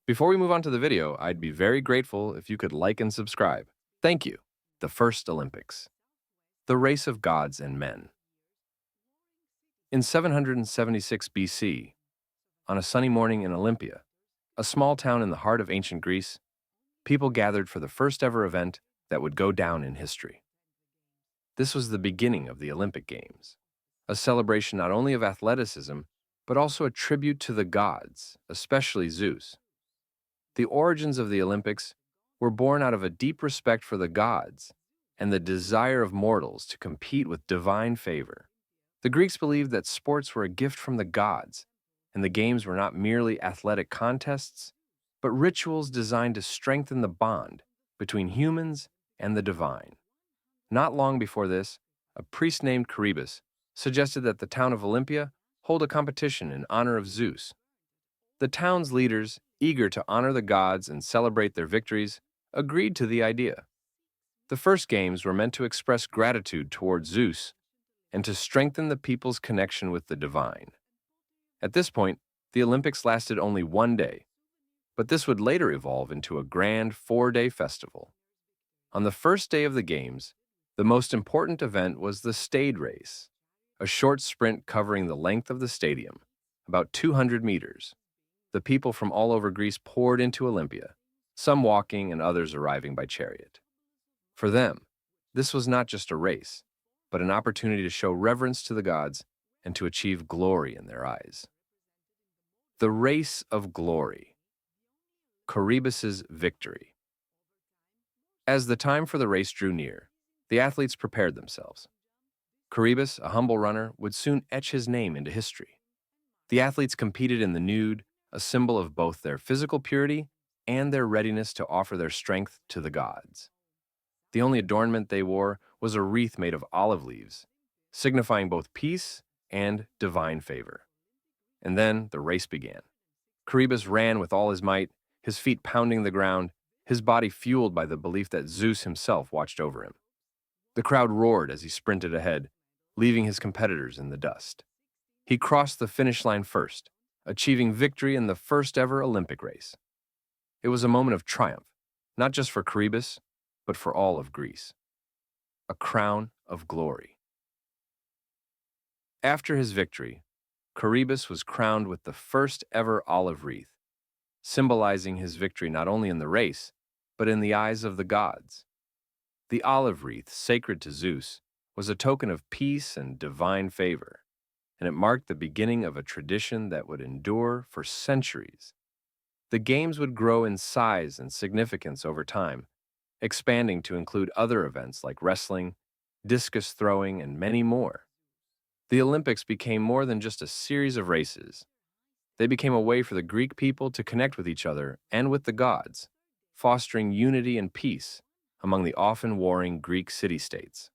Before we move on to the video, I'd be very grateful if you could like and subscribe. Thank you. The first Olympics. The race of gods and men. In 776 BC, on a sunny morning in Olympia, a small town in the heart of ancient Greece, people gathered for the first ever event that would go down in history. This was the beginning of the Olympic Games, a celebration not only of athleticism, but also a tribute to the gods, especially Zeus. The origins of the Olympics were born out of a deep respect for the gods and the desire of mortals to compete with divine favor. The Greeks believed that sports were a gift from the gods, and the games were not merely athletic contests, but rituals designed to strengthen the bond between humans and the divine. Not long before this, a priest named Charybdis suggested that the town of Olympia hold a competition in honor of Zeus. The town's leaders, eager to honor the gods and celebrate their victories, agreed to the idea. The first games were meant to express gratitude toward Zeus and to strengthen the people's connection with the divine. At this point, the Olympics lasted only one day, but this would later evolve into a grand 4-day festival. On the first day of the Games, the most important event was the stage race, a short sprint covering the length of the stadium, about 200 meters. The people from all over Greece poured into Olympia, some walking and others arriving by chariot. For them, this was not just a race, but an opportunity to show reverence to the gods and to achieve glory in their eyes. The race of glory. Charybdis's victory. As the time for the race drew near, the athletes prepared themselves. Charybdis, a humble runner, would soon etch his name into history. The athletes competed in the nude, a symbol of both their physical purity and their readiness to offer their strength to the gods. The only adornment they wore was a wreath made of olive leaves, signifying both peace and divine favor. And then the race began. Charybdis ran with all his might, his feet pounding the ground, his body fueled by the belief that Zeus himself watched over him. The crowd roared as he sprinted ahead, leaving his competitors in the dust. He crossed the finish line first, achieving victory in the first ever Olympic race. It was a moment of triumph, not just for Charybdis, but for all of Greece. A crown of glory. After his victory, Charybdis was crowned with the first ever olive wreath, symbolizing his victory not only in the race, but in the eyes of the gods. The olive wreath, sacred to Zeus, was a token of peace and divine favor, and it marked the beginning of a tradition that would endure for centuries. The games would grow in size and significance over time, expanding to include other events like wrestling, discus throwing, and many more. The Olympics became more than just a series of races. They became a way for the Greek people to connect with each other and with the gods, fostering unity and peace among the often warring Greek city-states.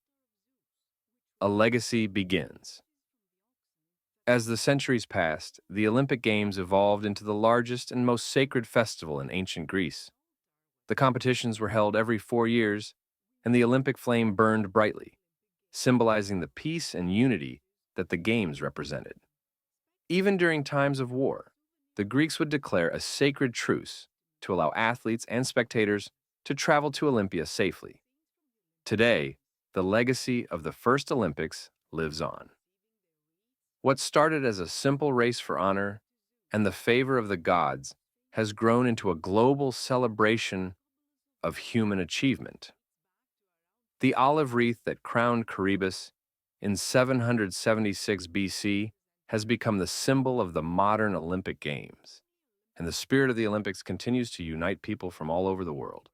A legacy begins. As the centuries passed, the Olympic Games evolved into the largest and most sacred festival in ancient Greece. The competitions were held every 4 years, and the Olympic flame burned brightly, symbolizing the peace and unity that the Games represented. Even during times of war, the Greeks would declare a sacred truce to allow athletes and spectators to travel to Olympia safely. Today, the legacy of the first Olympics lives on. What started as a simple race for honor and the favor of the gods has grown into a global celebration of human achievement. The olive wreath that crowned Charybdis in 776 BC has become the symbol of the modern Olympic Games, and the spirit of the Olympics continues to unite people from all over the world.